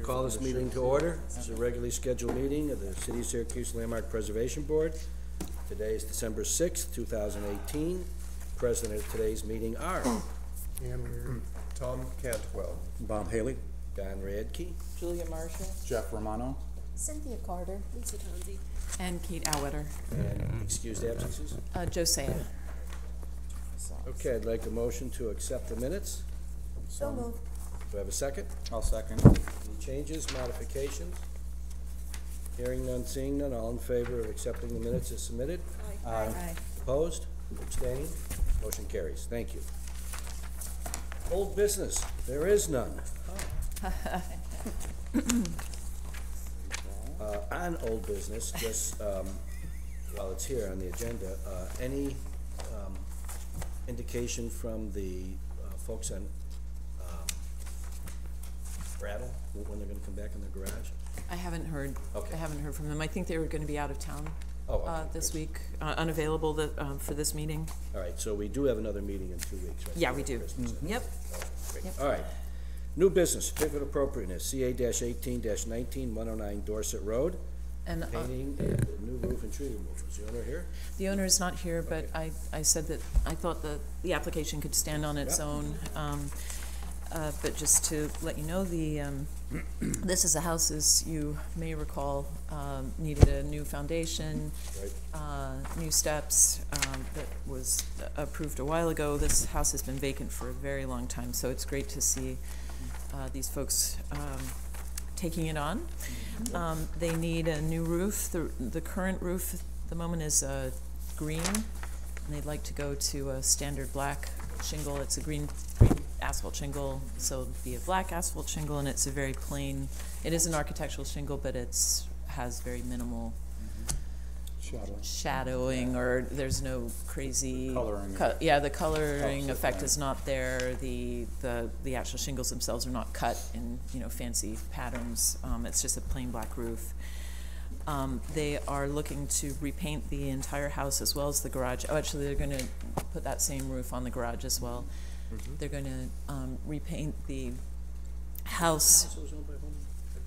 Call this meeting to order. This is a regularly scheduled meeting of the City of Syracuse Landmark Preservation Board. Today is December 6th, 2018. President of today's meeting are Ann Weir, Tom Cantwell, Bob Haley, Don Radke, Julia Marshall, Jeff Romano, Cynthia Carter, Lisa Tonzi, and Kate Auwetter. and excused absences. Josiah. Okay, I'd like a motion to accept the minutes. so moved. Do I have a second? I'll second. Any changes, modifications? Hearing none, seeing none, all in favor of accepting the minutes as submitted? Aye. Opposed? Abstaining? Motion carries. Thank you. Old business, there is none. On old business, just while it's here on the agenda, any indication from the folks on Brattle, when they're gonna come back in their garage? I haven't heard. Okay. I haven't heard from them. I think they were going to be out of town this good. week, unavailable for this meeting. All right, so we do have another meeting in 2 weeks, right? Yeah, we do. Christmas. Yep. Great. Yep. All right. New business, certificate of appropriateness, CA-18-19, 109 Dorset Road. And Painting and new roof and tree removal. Is the owner here? the owner is not here, but I said that I thought the application could stand on its Yep. own. But just to let you know, this is a house, as you may recall, needed a new foundation, Right. new steps, that was approved a while ago. This house has been vacant for a very long time, so it's great to see these folks taking it on. They need a new roof. The current roof at the moment is green, and they'd like to go to a standard black shingle. It's a green asphalt shingle, so it'd be a black asphalt shingle, and it's a very plain, it is an architectural shingle, but has very minimal shadowing, or there's no crazy Coloring. the coloring effect is not there. The actual shingles themselves are not cut in fancy patterns. It's just a plain black roof. They are looking to repaint the entire house as well as the garage. Oh, actually, they're going to put that same roof on the garage as well. Mm-hmm. They're going to repaint the house. House was owned by whom?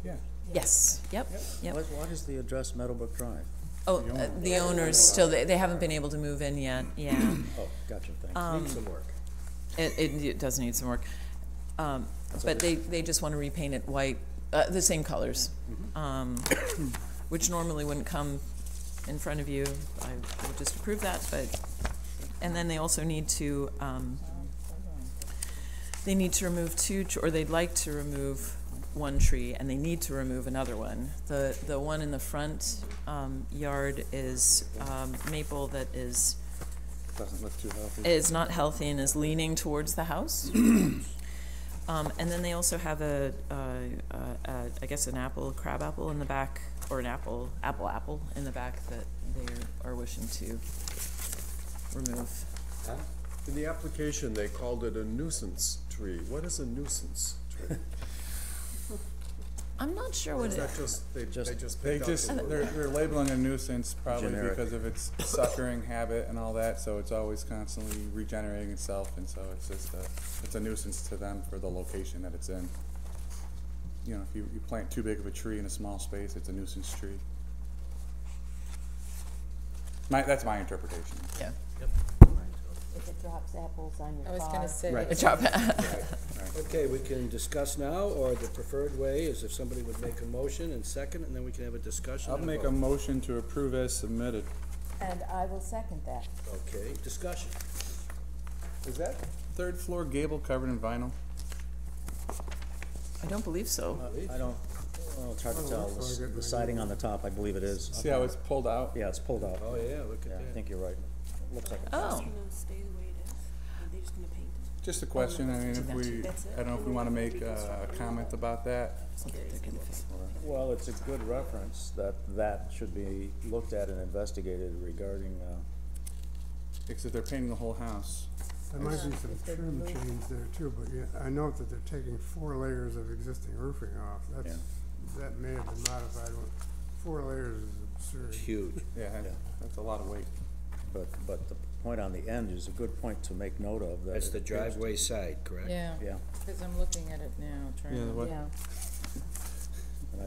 Yeah. Yes. Yep. What is the address Meadowbrook Drive? Oh, the owners still, they haven't been able to move in yet. Yeah. Oh, gotcha, thanks. Needs some work. It does need some work. But they just want to repaint it white, the same colors, which normally wouldn't come in front of you. I would just approve that, and then they also need to, remove or they'd like to remove one tree, and they need to remove another one. The one in the front yard is maple that Doesn't look too healthy. is not healthy and is leaning towards the house. And then they also have I guess an crab apple in the back, or an apple in the back that they are wishing to remove. in the application, they called it a nuisance tree. What is a nuisance tree? I'm not sure Or what is it that just, they just They picked up just, the word? they're labeling a nuisance probably Generic. because of its suckering habit and all that, so it's always constantly regenerating itself, and so it's just it's a nuisance to them for the location that it's in. You know, if you plant too big of a tree in a small space, it's a nuisance tree. That's my interpretation. Yeah. If it drops apples on your car. I was gonna say. Right. Good job. Okay, we can discuss now, or the preferred way is if somebody would make a motion and second, and then we can have a discussion. I'll and make vote. a motion to approve as submitted. And I will second that. Okay, discussion. Is that third floor gable covered in vinyl? I don't believe so. I don't, well, it's hard to tell. The siding on the top, I believe it is. See how it's pulled out? Yeah, it's pulled out. Oh, yeah, look at Yeah, I that. think you're right. Looks like it. Oh. Gonna stay the way it is. Are they just gonna paint it? Just a question, I mean, if we, That's it? I don't know if we wanna make a comment about that. Well, it's a good reference that should be looked at and investigated regarding, Because if they're painting the whole house, There might be some trim change there too, but yeah, I note that they're taking 4 layers of existing roofing off. That may have been modified. 4 layers is absurd. Huge. yeah, that's a lot of weight. but the point on the end is a good point to make note of. That That's the it appears to- driveway side, correct? Yeah, Yeah. because I'm looking at it now, trying Yeah, to. what- Yeah.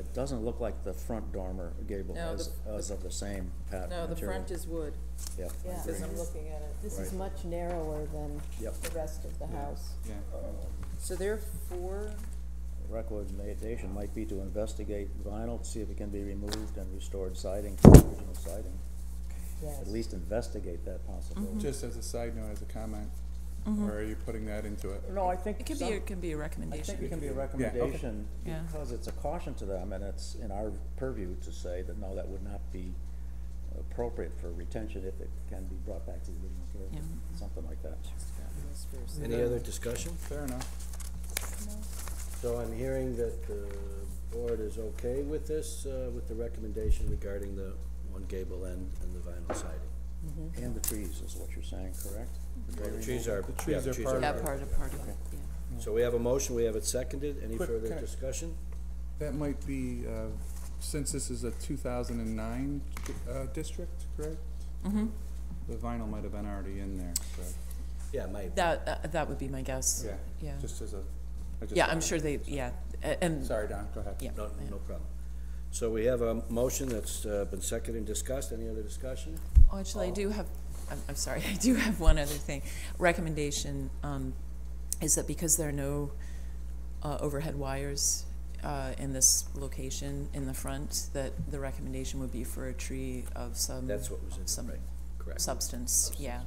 it doesn't look like the front dormer gable No, is of the same pattern No, the material. front is wood, Yep. Yeah. because I'm looking at it. This is Right. much narrower than Yep. the rest of the house. Yeah. So there are four, Recommendation might be to investigate vinyl, see if it can be removed and restored siding, original siding. Yes. At least investigate that possibility. Just as a side note, as a comment, or are you putting that into it? No, I think it can be, some- it can be a I recommendation. think it can be a okay. recommendation, Yeah. because it's a caution to them, and it's in our purview to say that, no, that would not be appropriate for retention if it can be brought back to the original character, Yeah. something like that. Any other discussion? Fair enough. So I'm hearing that the board is okay with this, with the recommendation regarding the one gable end and the vinyl siding. And the trees is what you're saying, correct? Well, the trees are, The yeah, trees the are trees part are. of Yeah, it. part of it, yeah. So we have a motion, we have it seconded. Any Quick, further can I- discussion? That might be, since this is a 2009 district, correct? Mm-hmm. The vinyl might have been already in there, so, Yeah, it might. That would be my guess. yeah. Yeah. Just as a, I just Yeah, thought- I'm sure they, yeah, and, Sorry, Don, go ahead. yeah. No, yeah. no problem. So we have a motion that's been seconded and discussed. Any other discussion? Oh, actually, I do have, I'm sorry, I do have one other thing. Recommendation, is that because there are no, overhead wires, in this location in the front, that the recommendation would be for a tree of some. That's what was in, some right, correct. substance, yeah,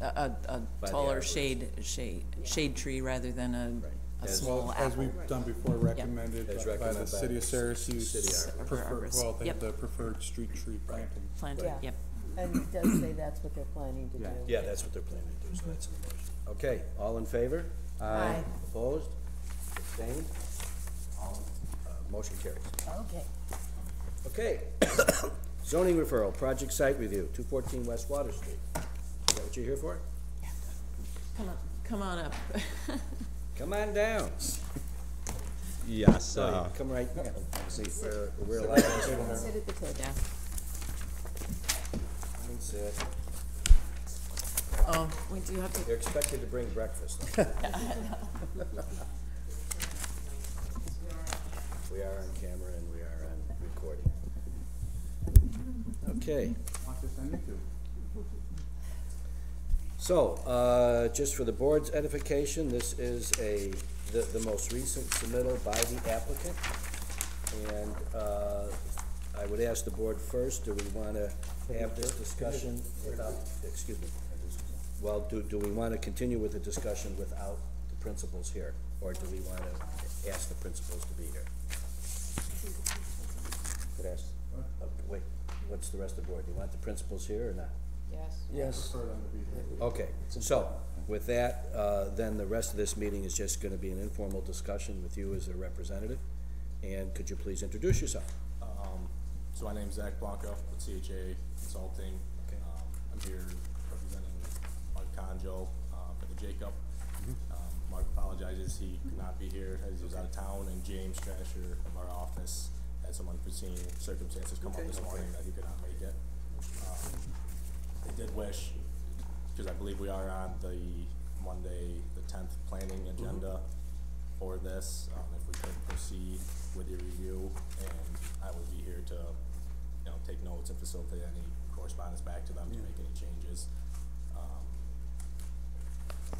a By the taller arborist. shade tree rather than a As- small Well, apple. as we've done before, recommended As by the recommended by city of the Syracuse. city arborist. Arborist. Well, they have Yep. the preferred street tree planting. Planted, Yeah. yep. And it does say that's what they're planning to do. Yeah. Yeah, that's what they're planning to do, so that's in the motion. Okay, all in favor? Aye. Opposed? Abstained? All, motion carries. Okay. Okay. Zoning referral, project site review, 214 West Water Street. Is that what you're here for? Come on up. Come on down. Yes, Come right, See, we're allowed to Sit at the table. Yeah. sit. Oh, we do have to, You're expected to bring breakfast. We are on camera and we are on recording. Okay. Want this on YouTube? So, just for the board's edification, this is the most recent submittal by the applicant. And, I would ask the board first, do we wanna have this discussion without, excuse me. Well, do we wanna continue with the discussion without the principals here? Or do we wanna ask the principals to be here? Could ask, wait, what's the rest of the board? Do you want the principals here or not? yes. yes, Prefer them to be here. Okay, so, with that, then the rest of this meeting is just gonna be an informal discussion with you as a representative. And could you please introduce yourself? So my name's Zach Blanco with CHA Consulting. Okay. I'm here representing Mark Conjo for the Jacob. Mark apologizes he could not be here as he was out of town, and James Strasher of our office had some unforeseen circumstances come up this morning that he could not make it. I did wish, because I believe we are on the Monday, the 10th planning agenda for this, if we could proceed with your review, and I would be here to, take notes and facilitate any correspondence back to them to make any changes.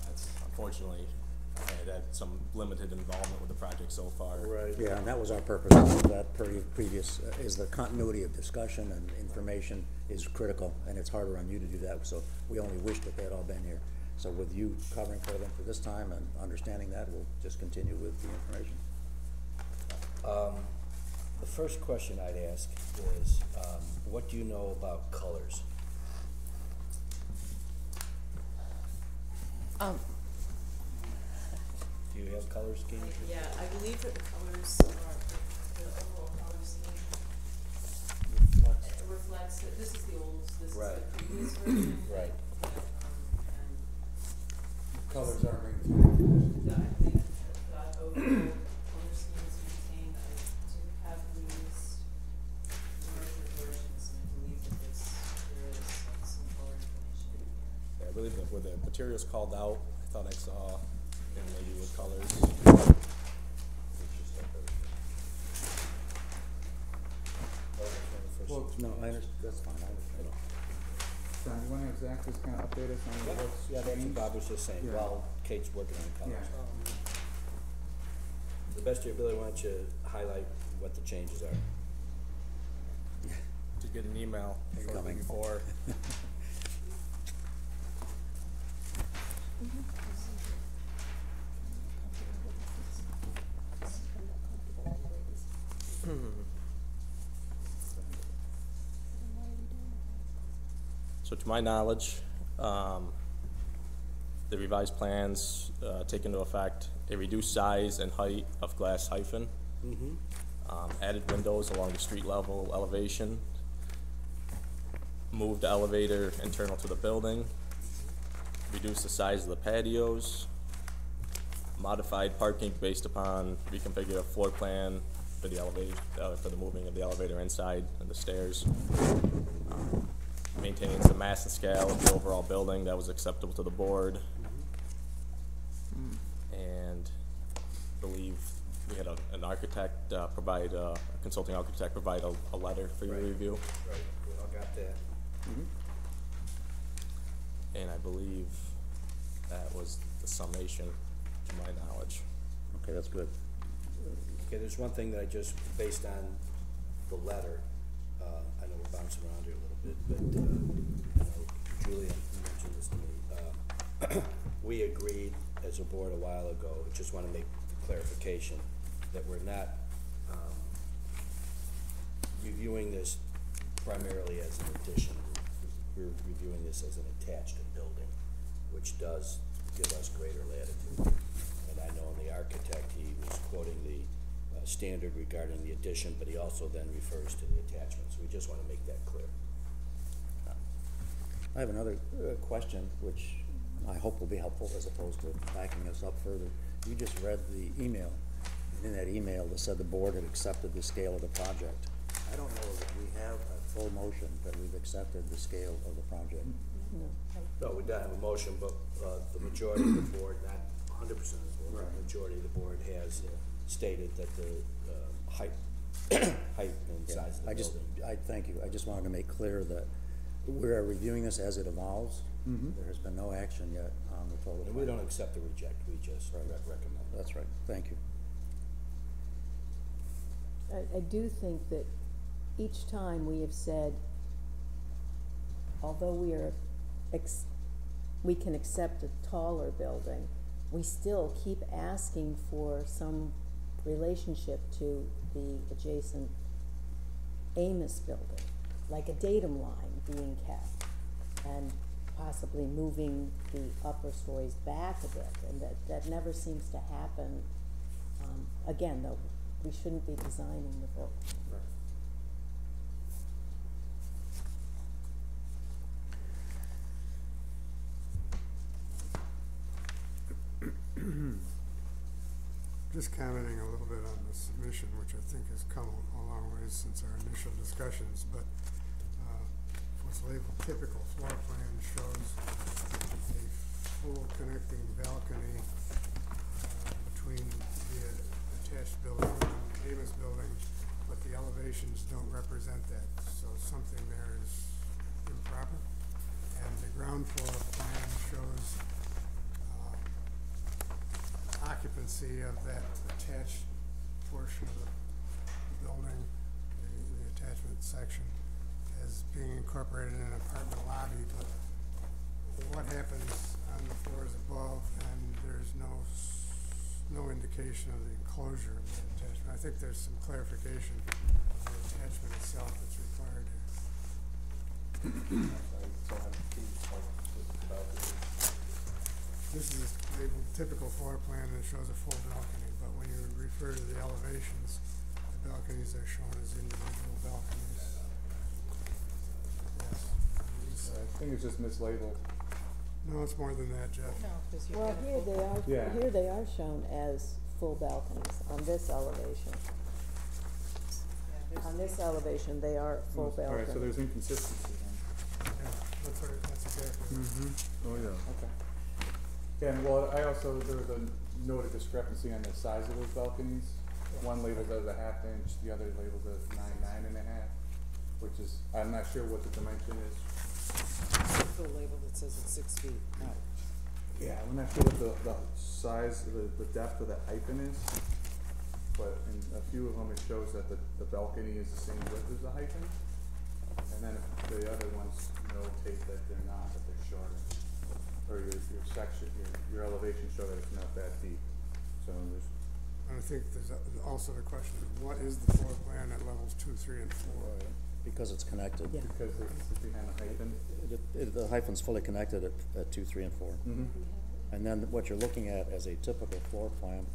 That's unfortunately, I had some limited involvement with the project so far. Right. yeah, and that was our purpose of that previous, is the continuity of discussion and information is critical, and it's harder on you to do that, so we only wish that they had all been here. So with you covering for them for this time and understanding that, we'll just continue with the information. The first question I'd ask is, what do you know about colors? Do you have color scheme? Yeah, I believe that the colors are, the overall color scheme reflects, that this is the old, this is Right. the previous version. Right. Colors are maintained. I believe that overall color scheme is maintained. I do have these larger versions, and I believe that there is some color information in here. Yeah, I believe that where the materials called out, I thought I saw, maybe with colors. Well, No, I understand, that's fine, I understand. John, you wanna have Zach just kinda update us on what's Yeah, that's what changed? Bob was just saying, Yeah. while Kate's working on the colors. Yeah. To the best of your ability, why don't you highlight what the changes are? Did get an email shortly Incoming. before. So to my knowledge, the revised plans take into effect a reduced size and height of glass hyphen, added windows along the street level elevation, moved the elevator internal to the building, reduced the size of the patios, modified parking based upon reconfigure a floor plan for the elevator, for the moving of the elevator inside and the stairs. Maintains the mass and scale of the overall building that was acceptable to the board. And believe we had an architect provide, a consulting architect provide a letter for your review. Right, we all got that. And I believe that was the summation, to my knowledge. Okay, that's good. Okay, there's one thing that I just, based on the letter, I know we're bouncing around here a little bit, but, I know Julia mentioned this to me. We agreed as a board a while ago, just wanna make clarification, that we're not, reviewing this primarily as an addition. We're reviewing this as an attached building, which does give us greater latitude. And I know in the architect, he was quoting the standard regarding the addition, but he also then refers to the attachment, so we just wanna make that clear. I have another question, which I hope will be helpful as opposed to backing us up further. You just read the email, and in that email, it said the board had accepted the scale of the project. I don't know that we have a full motion that we've accepted the scale of the project. No, we don't have a motion, but, the majority of the board, not 100% of the board, but the majority of the board has stated that the, height, height and size of the building. I thank you. I just wanted to make clear that we are reviewing this as it evolves. There has been no action yet on the total. And we don't accept or reject, we just recommend. That's right. Thank you. I do think that each time we have said, although we can accept a taller building, we still keep asking for some relationship to the adjacent Amos building, like a datum line being kept, and possibly moving the upper stories back a bit, and that never seems to happen. Again, though, we shouldn't be designing the building. Just commenting a little bit on the submission, which I think has come a long ways since our initial discussions, but what's labeled typical floor plan shows a full connecting balcony between the attached building and the Amos building, but the elevations don't represent that, so something there is improper. And the ground floor plan shows occupancy of that attached portion of the building, the attachment section, as being incorporated in an apartment lobby, but what happens on the floors above, and there's no indication of the enclosure of the attachment. I think there's some clarification of the attachment itself that's required here. This is labeled typical floor plan, and it shows a full balcony, but when you refer to the elevations, the balconies are shown as individual balconies. Yes. I think it's just mislabeled. No, it's more than that, Jeff. Well, Yeah. here they are shown as full balconies on this elevation. On this elevation, they are full All right, so balconies. there's inconsistency then. Yeah, that's exactly right. Oh, yeah. Okay. Yeah, and well, I also, there was a noted discrepancy on the size of those balconies. One labeled as a 1/2 inch, the other labeled as 9.5. which is, I'm not sure what the dimension is. The label that says it's 6 feet out. Yeah, I'm not sure what the size, the depth of the hyphen is, but in a few of them it shows that the balcony is the same width as the hyphen. And then the other ones notate that they're not, that they're shorter. Or your section, your elevation show that it's not that deep. So there's, And I think there's also the question of what is the floor plan at levels 2, 3, and 4? Because it's connected. Yeah. because it's behind the hyphen. The hyphen's fully connected at 2, 3, and 4. And then what you're looking at as a typical floor plan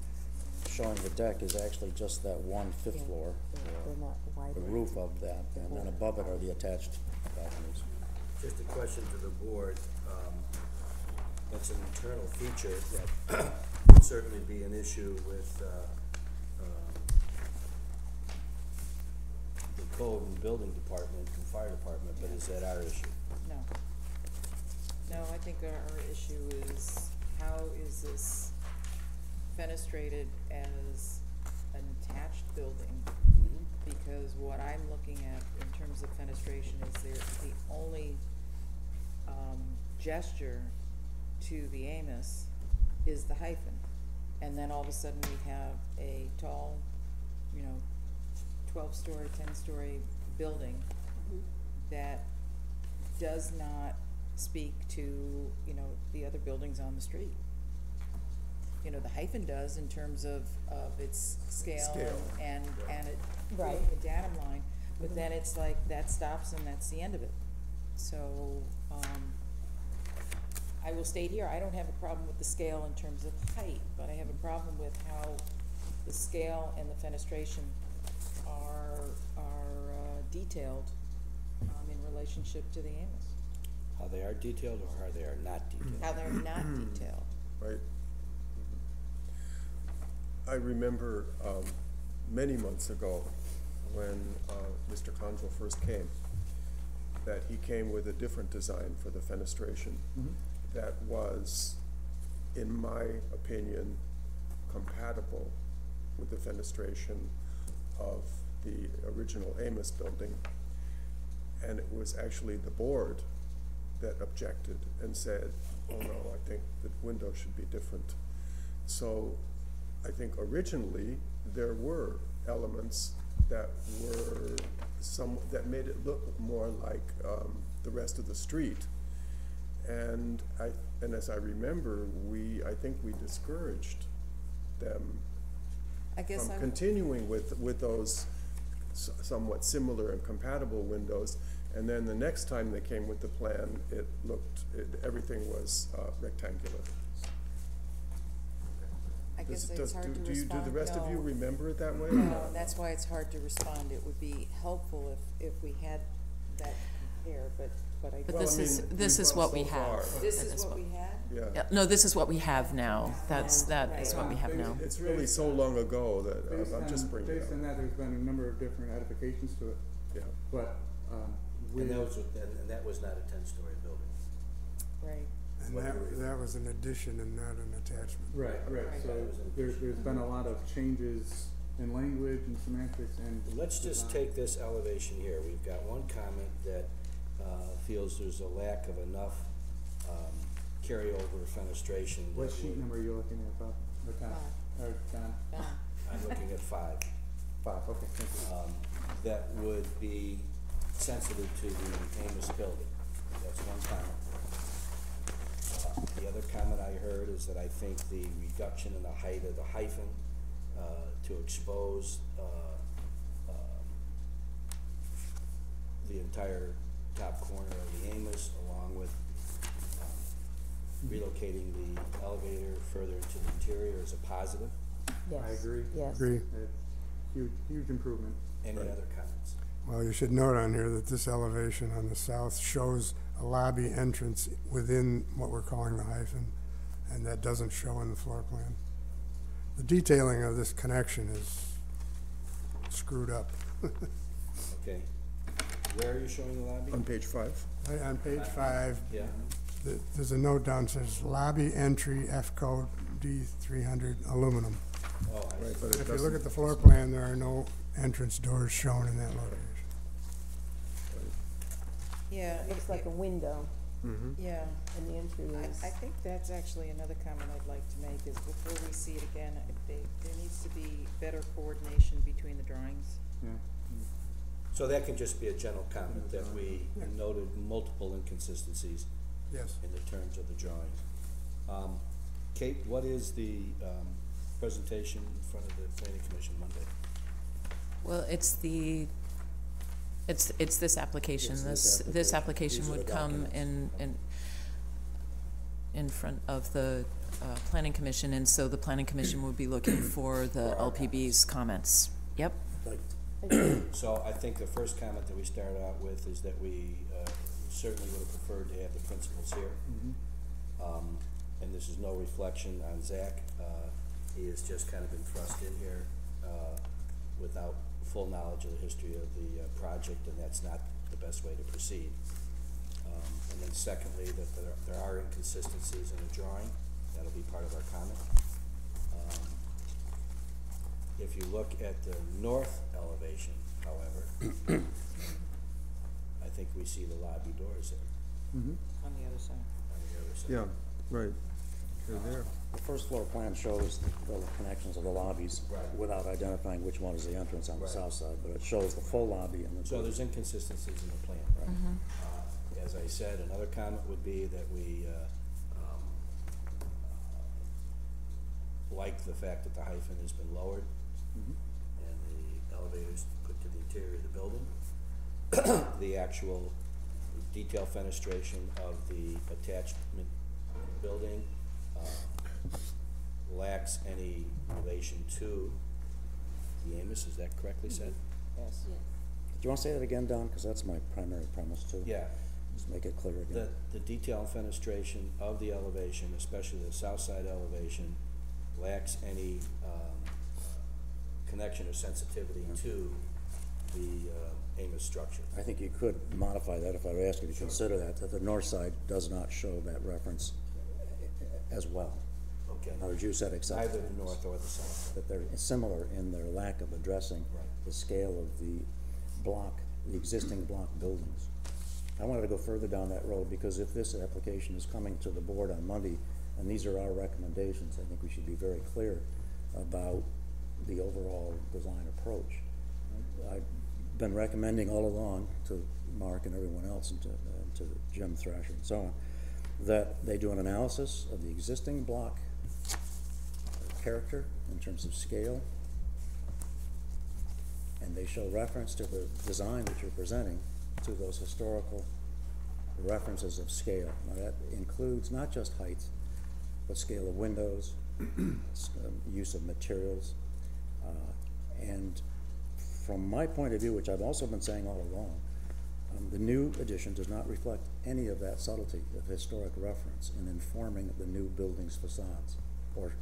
showing the deck is actually just that 1/5 Yeah, floor, they're not wide. the roof of that, and then above it are the attached balconies. Just a question to the board. That's an internal feature that would certainly be an issue with the code and building department and fire department, but is that our issue? No. No, I think our issue is how is this fenestrated as an attached building? Because what I'm looking at in terms of fenestration is the only gesture to the Amos is the hyphen. And then all of a sudden we have a tall, 12-story, 10-story building that does not speak to, the other buildings on the street. The hyphen does in terms of its scale and it, Right. the datum line, but then it's like that stops and that's the end of it. So, I will state here, I don't have a problem with the scale in terms of height, but I have a problem with how the scale and the fenestration are detailed in relationship to the Amos. How they are detailed or how they are not detailed? How they're not detailed. Right. I remember many months ago when Mr. Conjol first came, that he came with a different design for the fenestration that was, in my opinion, compatible with the fenestration of the original Amos building. And it was actually the board that objected and said, oh no, I think the window should be different. So I think originally there were elements that were that made it look more like the rest of the street. And as I remember, I think we discouraged them I guess from I, continuing with those somewhat similar and compatible windows. And then the next time they came with the plan, everything was rectangular. I guess it's hard to Do respond. the rest of you No. remember it that way? No, that's why it's hard to respond. It would be helpful if we had that compare, but I But don't. this is, we've this is gone what so we have. far. This at is this what point. we had? Yeah. Yeah, no, this is what we that is what we have now. It's really so long ago that I'm just bringing it Based on up. that, there's been a number of different edifications to it, Yeah. but, And that was not a 10-story building. Right. And that was an addition and not an attachment. Right, Right. so there's been a lot of changes in language and semantics and. Let's just design. take this elevation here. We've got one comment that feels there's a lack of enough carryover fenestration. What that sheet would- number are you looking at, Bob? Or Tom? Or John? I'm looking at 5. 5, okay, thank you. That would be sensitive to the Amos building. That's one comment. The other comment I heard is that I think the reduction in the height of the hyphen to expose the entire top corner of the Amos, along with relocating the elevator further into the interior is a positive. Yes. I agree. Yes. Agree. Huge improvement. Any other comments? Well, you should note on here that this elevation on the south shows a lobby entrance within what we're calling the hyphen, and that doesn't show in the floor plan. The detailing of this connection is screwed up. Okay. Where are you showing the lobby? On page 5? Right on page 5, Yeah. there's a note down that says lobby entry F code D300 aluminum. Oh, I Right, see. but it If you look at doesn't. the floor plan, there are no entrance doors shown in that location. Yeah. It looks like a window, Yeah. and the entry is. I think that's actually another comment I'd like to make, is before we see it again, there needs to be better coordination between the drawings. Yeah. So that can just be a general comment, that we noted multiple inconsistencies Yes. in the terms of the drawings. Kate, what is the, presentation in front of the planning commission Monday? Well, it's this application. It's This this application application. These are would the come in front of the planning commission, and so the planning commission would be looking for the LPB's comments. Yep. Like, So I think the first comment that we start out with is that we certainly would have preferred to have the principals here. And this is no reflection on Zach. He has just kind of been thrust in here without full knowledge of the history of the project, and that's not the best way to proceed. And then secondly, that there are inconsistencies in the drawing. That'll be part of our comment. If you look at the north elevation, however, I think we see the lobby doors there On the other side. on the other side. Yeah, right, they're there. the first floor plan shows the connections of the lobbies Right. without identifying which one is the entrance on the Right. south side, but it shows the full lobby and the. So there's inconsistencies in the plan. As I said, another comment would be that we like the fact that the hyphen has been lowered and the elevators put to the interior of the building. The actual detail fenestration of the attachment building lacks any relation to the Amos, is that correctly said? Yes. Do you wanna say that again, Don, cause that's my primary premise too? Yeah, Just make it clear again. the detail and fenestration of the elevation, especially the south side elevation, lacks any connection or sensitivity to the Amos structure. I think you could modify that if I were asking you to consider that the north side does not show that reference as well. Okay. In other words, you said except. Neither the north or the south. That they're similar in their lack of addressing Right. the scale of the block, the existing block buildings. I wanted to go further down that road, because if this application is coming to the board on Monday, and these are our recommendations, I think we should be very clear about the overall design approach. I've been recommending all along to Mark and everyone else, and to Jim Thrasher and so on, that they do an analysis of the existing block character in terms of scale, and they show reference to the design that you're presenting to those historical references of scale. Now that includes not just height, but scale of windows, use of materials, and from my point of view, which I've also been saying all along, the new addition does not reflect any of that subtlety of historic reference in informing the new building's facades, or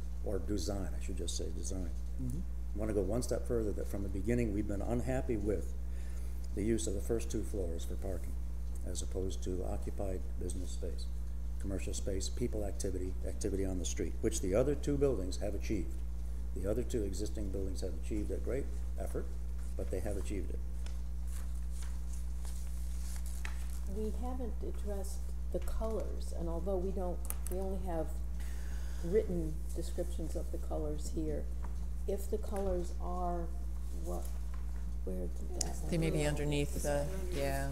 design, I should just say design. I want to go one step further, that from the beginning, we've been unhappy with the use of the first two floors for parking, as opposed to occupied business space, commercial space, people activity, activity on the street, which the other two buildings have achieved. The other two existing buildings have achieved at great effort, but they have achieved it. We haven't addressed the colors, and although we only have written descriptions of the colors here, if the colors are where did that? They may be underneath the, yeah.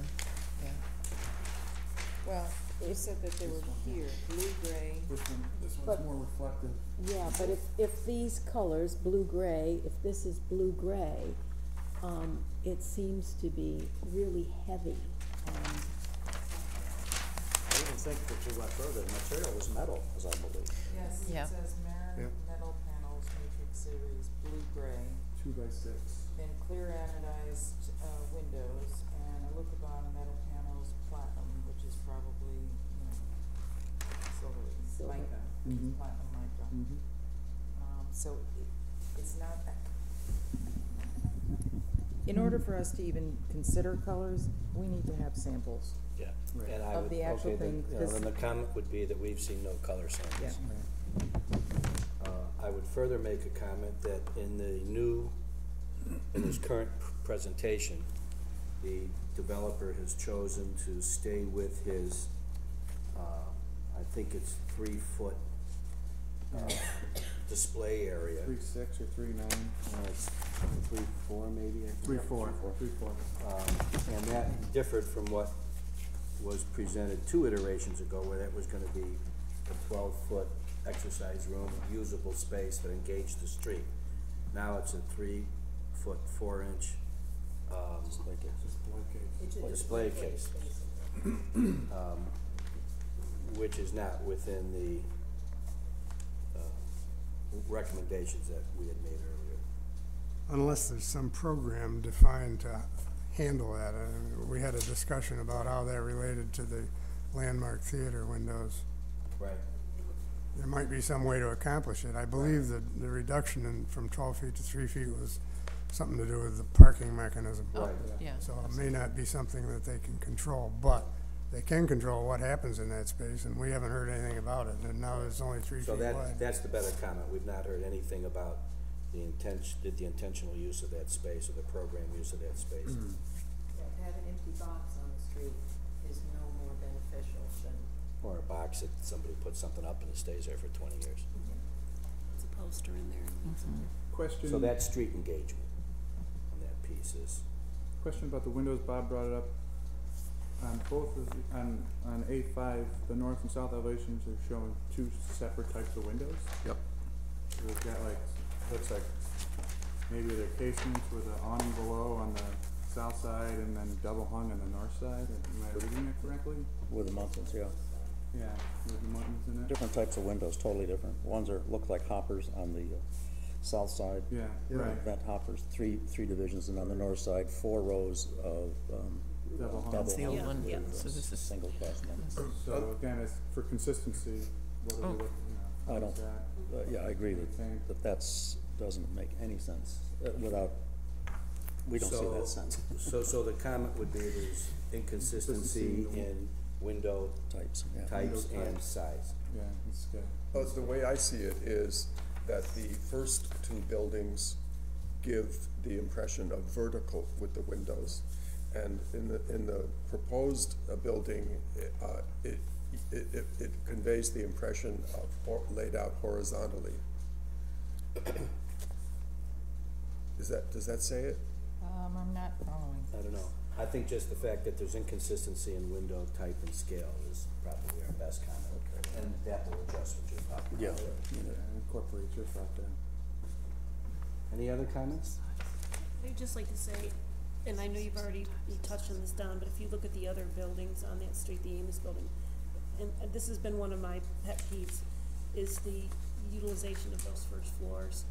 Well, you said that they were here, blue-gray. This But- one's more reflective. Yeah, but if these colors, blue-gray, if this is blue-gray, it seems to be really heavy. I even think that you went further, the material was metal, as I believe. Yes, Yeah. it says Marin Yep. Metal Panels Matrix Series, blue-gray, 2x6. and clear anodized windows, and a look-about metal panels, platinum, which is probably, silver, Silver. mica, platinum mica. So it's not that. In order for us to even consider colors, we need to have samples. Yeah. And I Of would, the actual okay, then, thing, you know, because- then the comment would be that we've seen no color samples. I would further make a comment that in this current presentation, the developer has chosen to stay with his, I think it's 3-foot, display area. 3.6 or 3.9. It's 3-4 maybe, I think. 3.4. 3.4. And that differed from what was presented 2 iterations ago, where that was gonna be a 12-foot exercise room, usable space that engaged the street. Now it's a 3-foot, 4-inch, display case, which is not within the, recommendations that we had made earlier. Unless there's some program defined to handle that. We had a discussion about how that related to the Landmark Theater windows. Right. There might be some way to accomplish it. I believe that the reduction from 12 feet to 3 feet was something to do with the parking mechanism. Right. Yeah. So it may not be something that they can control, but they can control what happens in that space, and we haven't heard anything about it, and now it's only 3 So feet wide. that's the better comment. We've not heard anything about the intentional use of that space or the program use of that space. That have an empty box on the street is no more beneficial than. Or a box that somebody puts something up and it stays there for 20 years. It's a poster in there. Question. So that's street engagement on that piece is. Question about the windows. Bob brought it up. On both of the, on A5, the north and south elevations are showing 2 separate types of windows. Yep. So we've got like, looks like maybe they're casements with an awning below on the south side and then double hung on the north side. Am I reading it correctly? With the muntins, yeah. Yeah, with the muntins in it. Different types of windows, totally different. Ones are, look like hoppers on the south side. Yeah, right. Vent hoppers, three divisions, and on the north side, 4 rows of, Double hung. That's the old Yeah, one. yeah. So this is, single class ones. So again, it's for consistency, what are we looking, I how don't- is that? Yeah, I agree Maintained? that's, doesn't make any sense without, we don't see So- that sense. So the comment would be there's inconsistency in window Types, yeah. types Window and types. size. Yeah, it's good. The way I see it is that the first 2 buildings give the impression of vertical with the windows. And in the proposed building, it conveys the impression of laid out horizontally. Does that say it? I'm not following. I don't know. I think just the fact that there's inconsistency in window type and scale is probably our best comment. Okay. And that will adjust what you're talking Yeah. about. Yeah, incorporate your thought there. Any other comments? I'd just like to say, and I know you touched on this, Don, but if you look at the other buildings on that street, the Amos building, and this has been one of my pet peeves, is the utilization of those first floors.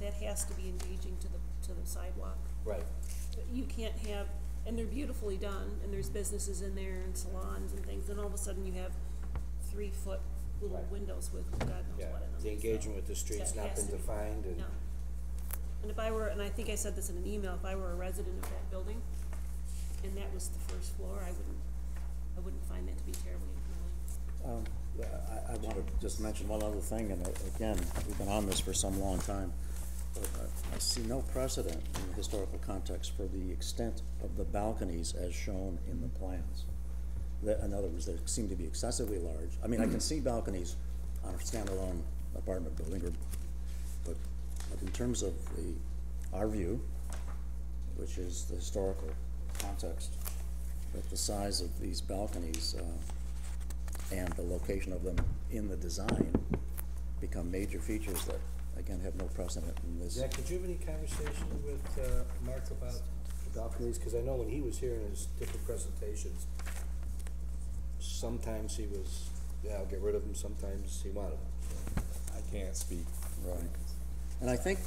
That has to be engaging to the sidewalk. Right. You can't have, and they're beautifully done, and there's businesses in there and salons and things, and all of a sudden you have 3-foot little Right. windows with God knows Yeah. what in them. The engagement with the street's that not has been to be- defined and. No. And if I were, and I think I said this in an email, if I were a resident of that building, and that was the first floor, I wouldn't find that to be terribly appealing. I want to just mention one other thing, and again, we've been on this for some long time, but I see no precedent in the historical context for the extent of the balconies as shown in the plans. In other words, they seem to be excessively large. I mean, I can see balconies on a standalone apartment building, but in terms of our view, which is the historical context, that the size of these balconies and the location of them in the design become major features that, again, have no precedent in this. Zach, did you have any conversation with Mark about the balconies? Because I know when he was here in his different presentations, sometimes he was, yeah, I'll get rid of them, sometimes he wanted them. I can't speak. Right. And I think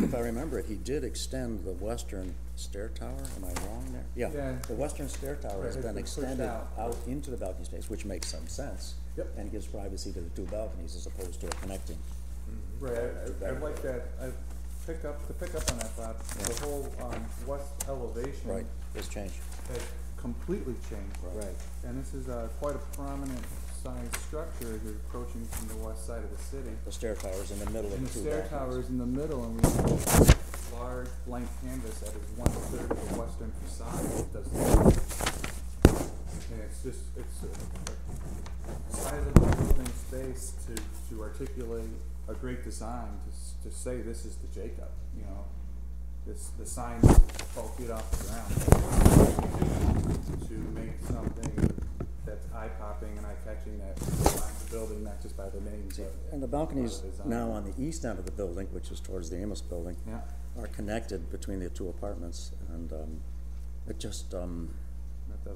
if I remember it, he did extend the western stair tower. Am I wrong there? Yeah. The western stair tower has Right, been it's pushed extended out. out into the balcony space, which makes some sense. Yep. And gives privacy to the 2 balconies as opposed to a connecting. Right, I like that, to pick up on that thought, the whole, west elevation. Right, it's changed. Has completely changed. Right. And this is, quite a prominent sized structure as you're approaching from the west side of the city. The stair tower's in the middle of And the the 2 stair balconies. tower is in the middle, and we have a large blank canvas that is 1/3 of the western facade. it doesn't. And it's just, it's a size of the building space to articulate a great design, to say this is the Jacob, you know. The sign's 12 feet off the ground. To make something that's eye-popping and eye-catching that defines the building, not just by the names. And the balconies now on the east end of the building, which is towards the Amos building, Yeah. are connected between the two apartments, and it just That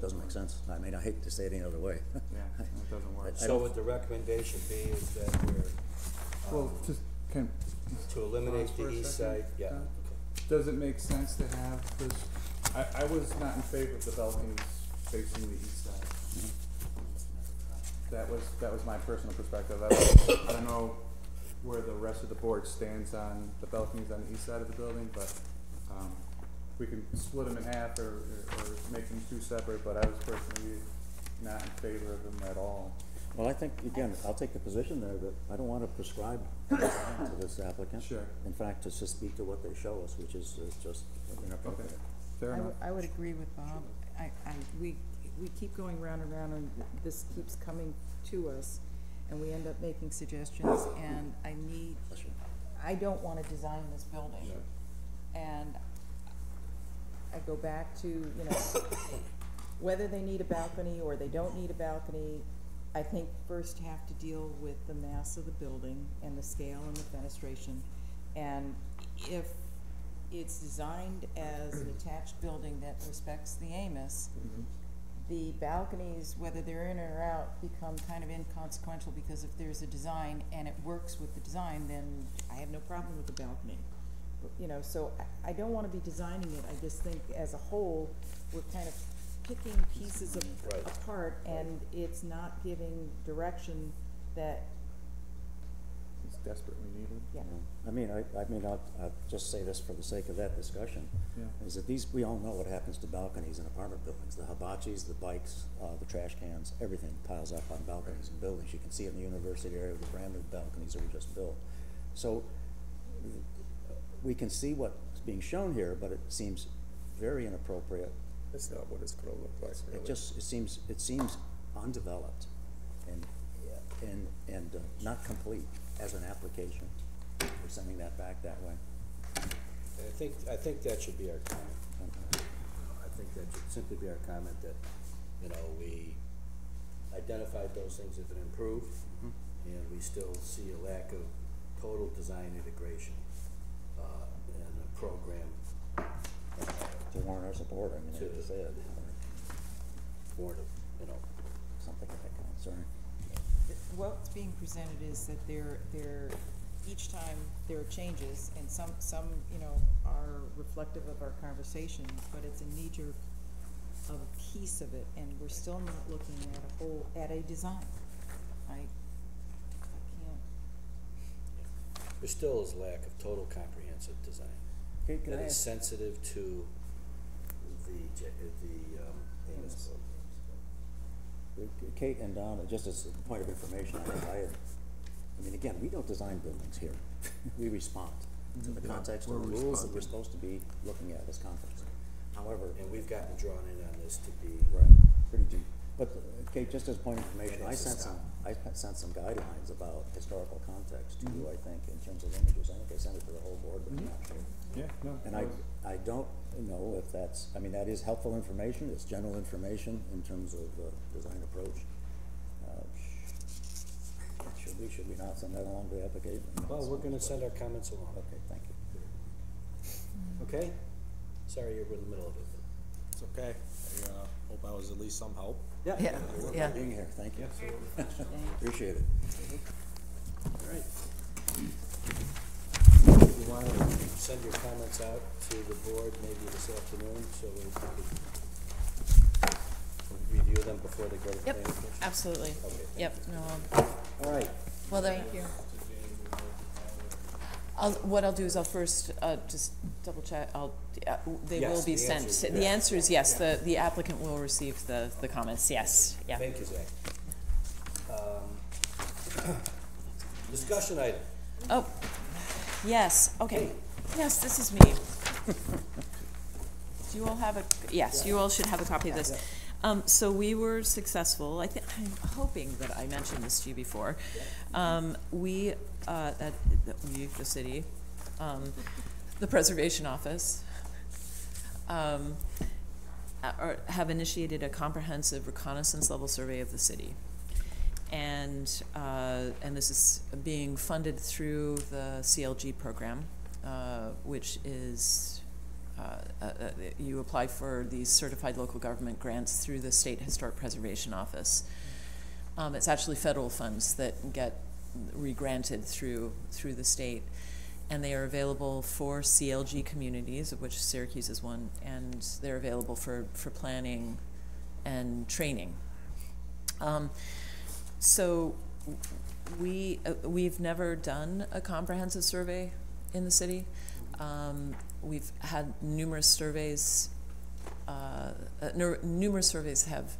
doesn't make work. sense. I mean, I hate to say it any other way. Yeah, it doesn't work. I So don't- would the recommendation be is that we're, Well, just, can, to eliminate Pause for the a east second, side? Yeah, John? okay. does it make sense to have this, I was not in favor of the balconies facing the east side. That was my personal perspective. I don't know where the rest of the board stands on the balconies on the east side of the building, but, we can split them in half or make them two separate, but I was personally not in favor of them at all. Well, I think, again, I'll take the position there that I don't want to prescribe design to this applicant. Sure. In fact, to just speak to what they show us, which is just inappropriate. Fair enough. I would agree with Bob. We keep going round and round, and this keeps coming to us, and we end up making suggestions, and I don't wanna design this building. And I go back to, you know, whether they need a balcony or they don't need a balcony, I think first have to deal with the mass of the building and the scale and the fenestration. And if it's designed as an attached building that respects the Amos, the balconies, whether they're in or out, become kind of inconsequential, because if there's a design and it works with the design, then I have no problem with the balcony. You know, so I don't wanna be designing it, I just think as a whole, we're kind of picking pieces of Right. apart, and it's not giving direction that, It's desperately needed. yeah. I mean, I'll just say this for the sake of that discussion, Yeah. is that we all know what happens to balconies in apartment buildings. The hibachis, the bikes, the trash cans, everything piles up on balconies in buildings. You can see it in the university area with the brand new balconies that were just built. So we can see what's being shown here, but it seems very inappropriate. It's not what it's gonna look like, really. It seems undeveloped and not complete as an application. We're sending that back that way. I think that should be our comment. I think that should simply be our comment that, you know, we identified those things that have been improved, and we still see a lack of total design integration, and a program, To warrant our support, I mean, I hate to say it, for the, you know, something like that, sorry. What's being presented is that each time there are changes, and some, you know, are reflective of our conversation, but it's a knee-jerk of a piece of it, and we're still not looking at a design. I can't. there still is lack of total comprehensive design. Okay, can I That is ask, sensitive to the Amos building. Kate and Don, just as a point of information, I mean, again, we don't design buildings here. We respond to the context of the rules that we're supposed to be looking at as context. However, And we've gotten drawn in on this to be, pretty deep. But, Kate, just as a point of information, And I it's a sent stop. some guidelines about historical context to you, I think, in terms of images. I think I sent it to the whole board, but I'm not sure. Yeah, no. And I don't know if that's, I mean, that is helpful information, it's general information in terms of design approach. Should we not send that along to the applicant? well, we're gonna send our comments along. Okay, thank you. Okay? Sorry you're in the middle of it. It's okay. I hope I was at least some help. Yeah, For yeah. being here, thank you. Thanks. Appreciate it. All right. You wanna send your comments out to the board maybe this afternoon, so we can review them before they go to Yep, planning commission? absolutely. Okay. Yep, no, All right. well, thank you. What I'll do is I'll first, just double check, they will Yes, be the sent. answer is The yes. answer is yes, the applicant will receive the comments, yes, yeah. Thank you, Zach. Discussion item. Oh, yes, okay, yes, this is me. Do you all have a, yes, you all should have a copy of this. So we were successful, I'm hoping that I mentioned this to you before. We, the city, the Preservation Office, have initiated a comprehensive reconnaissance level survey of the city. And this is being funded through the CLG program, which is, you apply for these certified local government grants through the State Historic Preservation Office. It's actually federal funds that get re-granted through the state, and they are available for CLG communities, of which Syracuse is one, and they're available for planning and training. So we've never done a comprehensive survey in the city. We've had numerous surveys. Numerous surveys have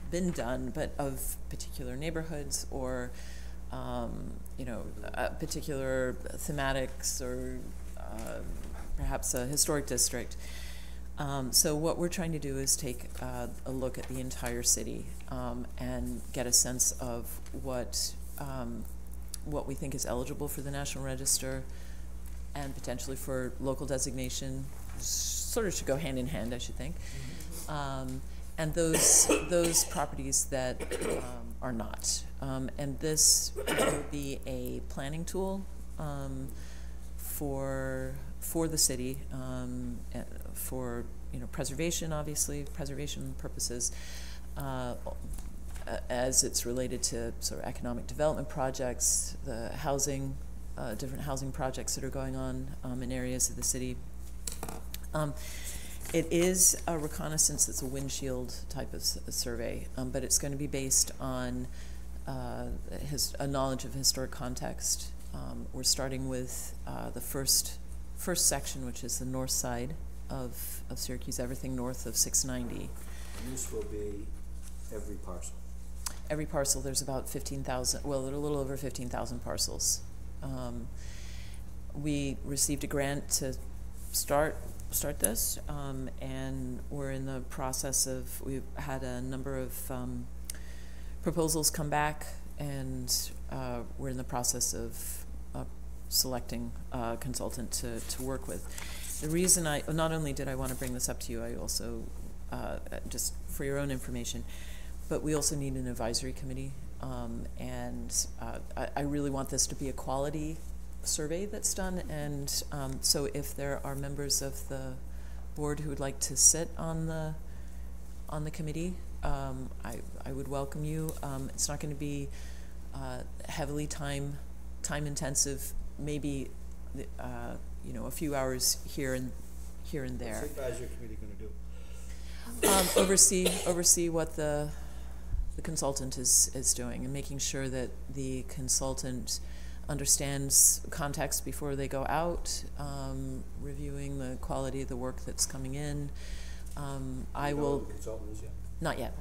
been done, but of particular neighborhoods or particular thematics or perhaps a historic district. So what we're trying to do is take a look at the entire city and get a sense of what we think is eligible for the National Register and potentially for local designation. Sort of should go hand in hand, I should think. And those properties that are not. And this will be a planning tool for the city, for preservation, obviously, preservation purposes, as it's related to sort of economic development projects, the housing, different housing projects that are going on in areas of the city. It is a reconnaissance that's a windshield type of survey, but it's going to be based on a knowledge of historic context. We're starting with the first section, which is the north side of Syracuse, everything north of 690. And this will be every parcel? Every parcel, there's about 15,000, well, there are a little over 15,000 parcels. We received a grant to start this, and we're in the process of, we've had a number of proposals come back, and we're in the process of selecting a consultant to work with. The reason not only did I want to bring this up to you, I also, just for your own information, but we also need an advisory committee, and I really want this to be a quality survey that's done, and so if there are members of the board who would like to sit on the committee, I would welcome you. It's not going to be heavily time intensive, maybe a few hours here and there. What's the advisory committee going to do? Oversee what the consultant is doing, and making sure that the consultant understands context before they go out, reviewing the quality of the work that's coming in. I will. The consultant is yet? Not yet.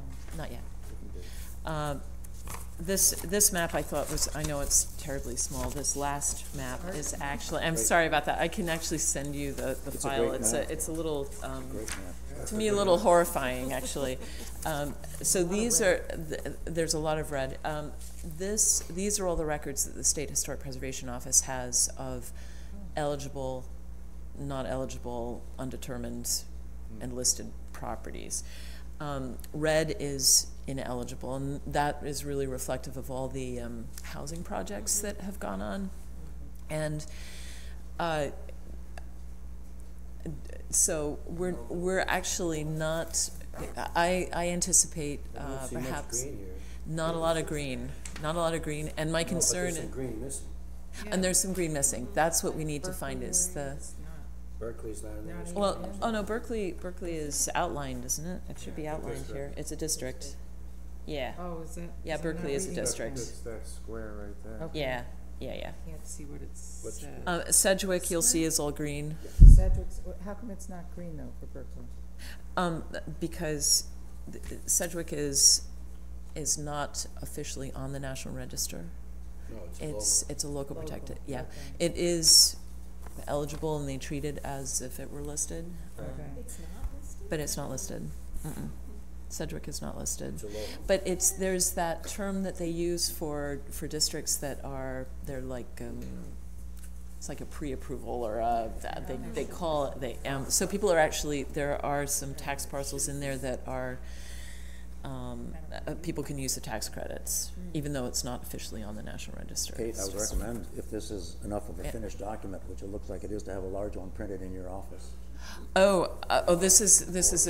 This map I thought was, I know it's terribly small. This last map is actually, I'm sorry about that. I can actually send you the file. It's a little, to me, a little horrifying, actually. So these are, there's a lot of red. These are all the records that the State Historic Preservation Office has of eligible, not eligible, undetermined, and listed properties. Red is ineligible, and that is really reflective of all the housing projects that have gone on. And so we're actually not, I anticipate perhaps not a lot of green, and my concern is, but there's some green missing. And there's some green missing. That's what we need to find is the. Berkeley's not in there. Well, oh no, Berkeley is outlined, isn't it? It should be outlined here. It's a district. Yeah. Oh, is that? Yeah, Berkeley is a district. It's that square right there. Okay. Yeah. Can't see what it's. Sedgwick, you'll see, is all green. Sedgwick's, how come it's not green though for Berkeley? Because Sedgwick is not officially on the National Register. No, It's a local protected. Yeah, okay. it is eligible, and they treat it as if it were listed. Okay. It's not listed? but it's not listed. Mm-mm. Sedgwick is not listed. It's a local. But there's that term that they use for districts that they're like, it's like a pre-approval or they call it, so people are actually, there are some tax parcels in there that are, people can use the tax credits, even though it's not officially on the National Register. Kate, I It's would just- recommend, if this is enough of a Yeah. finished document, which it looks like it is, to have a large one printed in your office. This is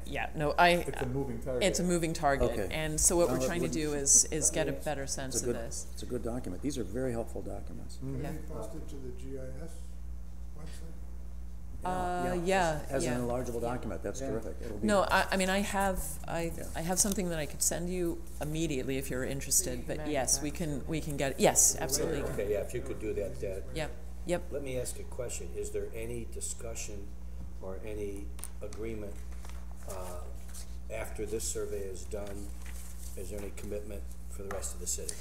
yeah, no, It's a moving target. it's a moving target. Okay. And so what No, we're it trying to wouldn't- do is get a better sense It's of a good, this. it's a good document. These are very helpful documents. Can Yeah. you post it to the GIS website? As Yeah. an enlargeable document, that's terrific. It'll be. No, I mean, I have something that I could send you immediately if you're interested, but yes, we can get, yes, absolutely. Okay, yeah, if you could do that. Yep. Let me ask a question. Is there any discussion or any agreement, after this survey is done? Is there any commitment for the rest of the city?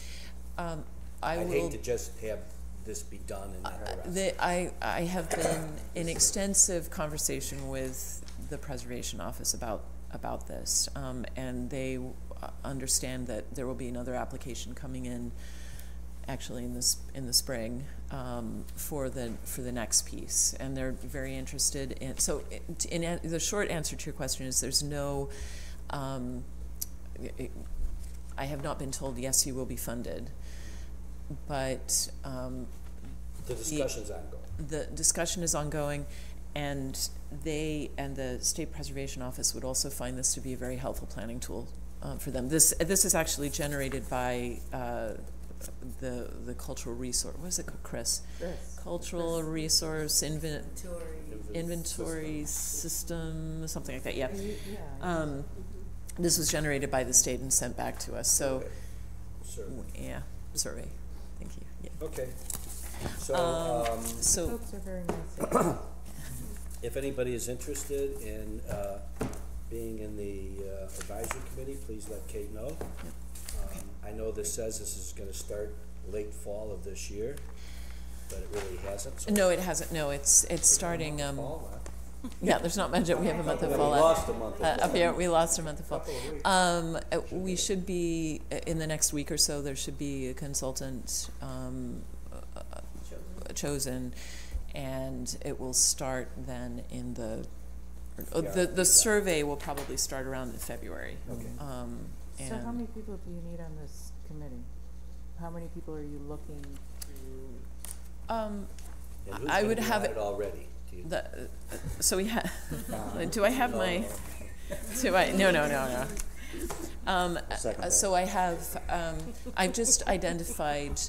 I I'd will. hate to just have this be done and not rest. I have been in extensive conversation with the Preservation Office about this, and they understand that there will be another application coming in, actually in the spring, for the next piece, and they're very interested in. So, the short answer to your question is there's no. I have not been told yes, you will be funded, but. The discussion's ongoing. The discussion is ongoing, and the State Preservation Office would also find this to be a very helpful planning tool for them. This is actually generated by the cultural resource. What is it called, Chris? Cultural resource inventory system, something like that. Yeah. This was generated by the state and sent back to us. So, Okay. survey. Thank you. Yeah. Okay. So, So. Folks are very nice. if anybody is interested in being in the advisory committee, please let Kate know. I know this says this is gonna start late fall of this year, but it really hasn't. So No, it hasn't. No, it's starting. fall, huh? Yeah, there's not much. We have a month of We fall. lost a month of fall. Up here, we lost a month of fall. We should be in the next week or so. There should be a consultant chosen, and it will start then in the survey will probably start around in February. Okay. So how many people do you need on this committee? How many people are you looking to? And who's I gonna would be have on it. already? Do you- So we have. Do I have my? Do I? No. Second So I have. I've just identified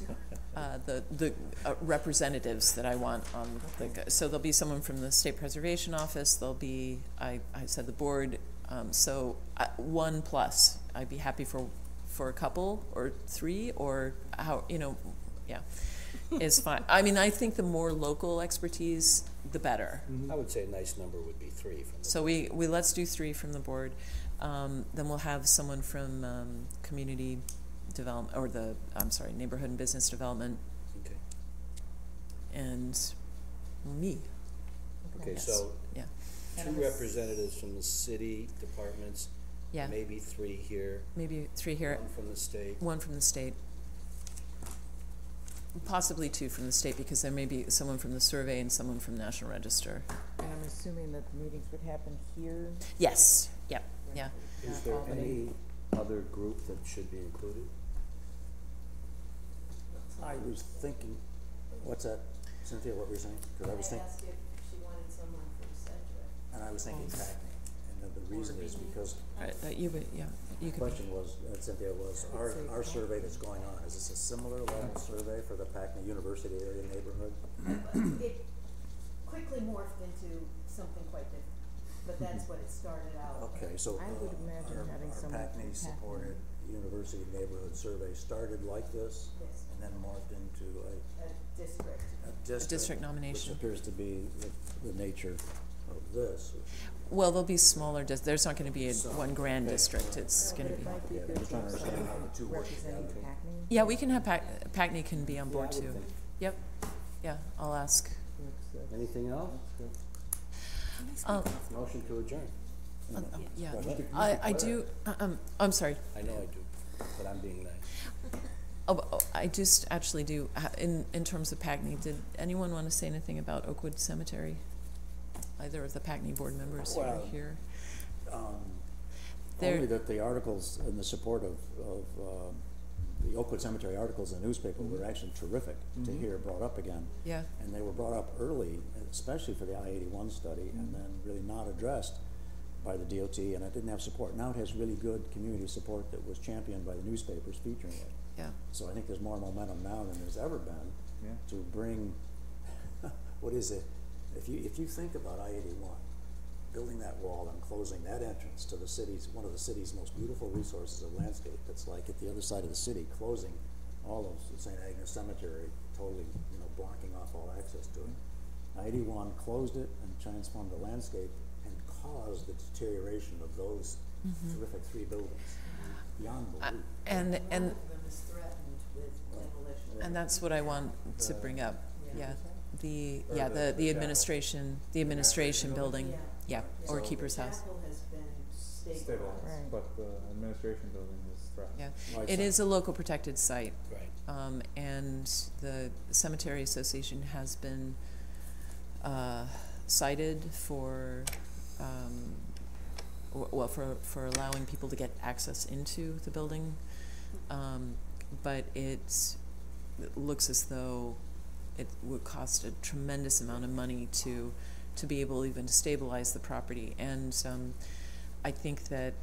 the representatives that I want on the. So there'll be someone from the State Preservation Office. There'll be. I said the board. So 1+. I'd be happy for a couple or 3 or how yeah. Is fine. I mean, I think the more local expertise, the better. I would say a nice number would be 3 from the. So we let's do 3 from the board. Then we'll have someone from community development, or neighborhood and business development, Okay. and me. Okay, Yes. so Yeah. 2 representatives from the city departments. Yeah. Maybe 3 here. Maybe 3 here, 1 from the state. 1 from the state. Possibly 2 from the state, because there may be someone from the survey and someone from National Register. And I'm assuming that the meetings would happen here. Yes. Yep. Yeah. Is there any other group that should be included? I was thinking, what's that, Cynthia, what were you saying? Because I was thinking, asked if she wanted someone from Sedgwick. and I was thinking Packney, and the reason is because You would. Yeah. You the could. question was, Cynthia, was our survey that's going on, is this a similar level survey for the Packney University area neighborhood? It quickly morphed into something quite different, but that's what it started out. Okay, so I would imagine having our someone from Packney supported university neighborhood survey started like this, Yes, and then morphed into a district. a District which nomination. appears to be the nature of this. Well, there'll be smaller. There's not going to be one grand district. It's going to It be. might be Yeah, good I'm just to trying to have understand how someone the two work representing together. Packney. Yeah, we can have Packney can be on board Yeah, I would too. think. Yep. Yeah, I'll ask. That's Anything else? Motion to adjourn. Yeah, Go ahead. I do, I'm sorry. I know I do, but I'm being nice. I just actually do, in terms of Packney, did anyone want to say anything about Oakwood Cemetery? Either of the Packney board members who are Well, here? Only There, that the articles in the support of the Oakwood Cemetery articles in the newspaper were actually terrific to hear brought up again. yeah, And they were brought up early, especially for the I-81 study, and then really not addressed by the DOT, and it didn't have support. Now it has really good community support that was championed by the newspapers featuring it. yeah, So I think there's more momentum now than there's ever been Yeah. to bring, what is it? If you think about I-81, building that wall and closing that entrance to the city's, one of the city's most beautiful resources of landscape, it's like at the other side of the city, closing all of St. Agnes Cemetery, totally, blocking off all access to it. I-81 closed it and transformed the landscape and caused the deterioration of those terrific three buildings beyond belief. and, One of them is threatened with demolition. and that's what I want to bring up, yeah. The administration building, yeah, or Keeper's House, Chapel has been stabilized. Stabilized, Right. but the administration building is threatened. yeah. Like It some- is a local protected site. Right. And the Cemetery Association has been cited for, for allowing people to get access into the building. But it looks as though it would cost a tremendous amount of money to be able even to stabilize the property. And I think that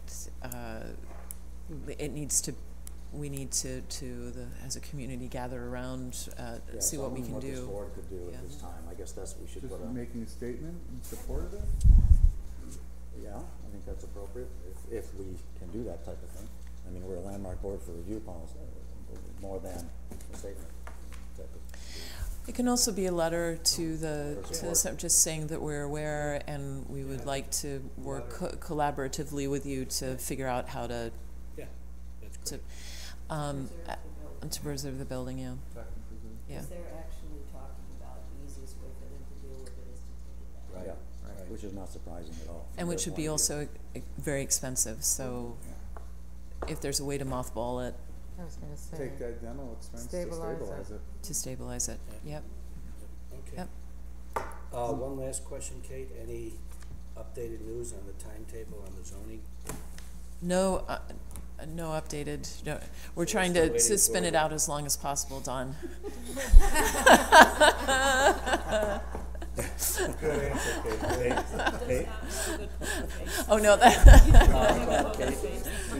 we need to as a community, gather around, Yeah, see what we can What this do. board could do Yeah. at this time, I guess that's what we should Just put on. making a statement in support of it? Yeah, I think that's appropriate, if we can do that type of thing. I mean, we're a landmark board for review policy, more than a statement type of. It can also be a letter to Support. just saying that we're aware and we would like to work collaboratively with you to figure out how to, Yeah, that's to, great. to preserve the building, yeah, yeah. Because they're actually talking about the easiest way for them to deal with it is to take it back. Right. Yeah, Right. which is not surprising at all. And which would be also very expensive, so if there's a way to mothball it, I was gonna say. Take that demo expense to Stabilize stabilize it. it. to stabilize it, yep. Okay. Yep. One last question, Kate. Any updated news on the timetable on the zoning? No, no updated, no, we're So trying we're to still spin waiting it for- out as long as possible, Don. Good answer, Kate. Oh, no,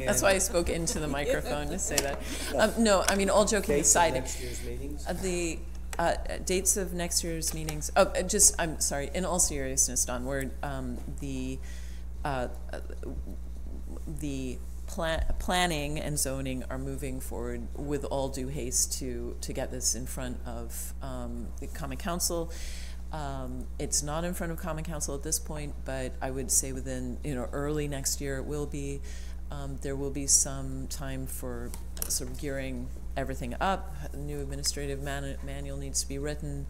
that's why I spoke into the microphone to say that. No, I mean, all joking Dates of aside, next year's meetings? the dates of next year's meetings, I'm sorry, in all seriousness, Don, we're, the planning and zoning are moving forward with all due haste to get this in front of the Common Council. It's not in front of Common Council at this point, but I would say within, early next year it will be. There will be some time for sort of gearing everything up. A new administrative manual needs to be written,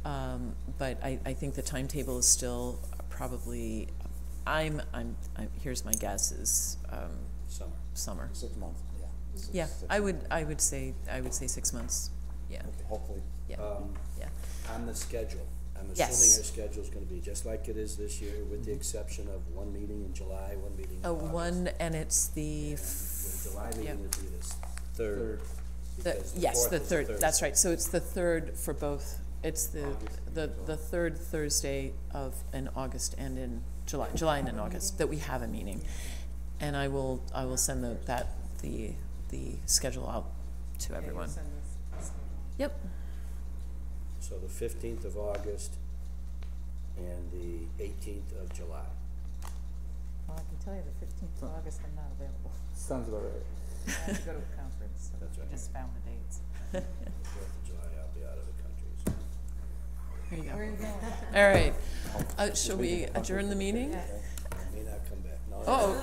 but I think the timetable is still probably. Here's my guess is summer. 6 months, yeah. Yeah, Six I months. would say 6 months. Yeah, Okay, hopefully. yeah, yeah. On the schedule, I'm assuming Yes. our schedule's gonna be just like it is this year, with the exception of one meeting in July, one meeting in August. One, and it's the. And the July yeah. meeting would be this third. because Yes, fourth the is a third, that's Thursday. right, so it's the third for both, it's the third Thursday in August and in July and in August, that we have a meeting. And I will send the schedule out to everyone. Yep, So the 15th of August and the 18th of July. Well, I can tell you the 15th of August, I'm not available. Sounds about right. I have to go to a conference, so That's right. I just found the dates. The 4th of July, I'll be out of the country, so. there you Where are go. you going? All right, shall we adjourn the meeting? Yeah. I may not come back. No, Oh,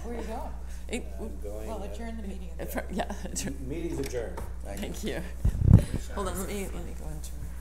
Where are you going? I'm going. Well, adjourn the meeting. yeah, adjourn. Meeting's adjourned. Thank you. Thank you. Hold on, let me go into.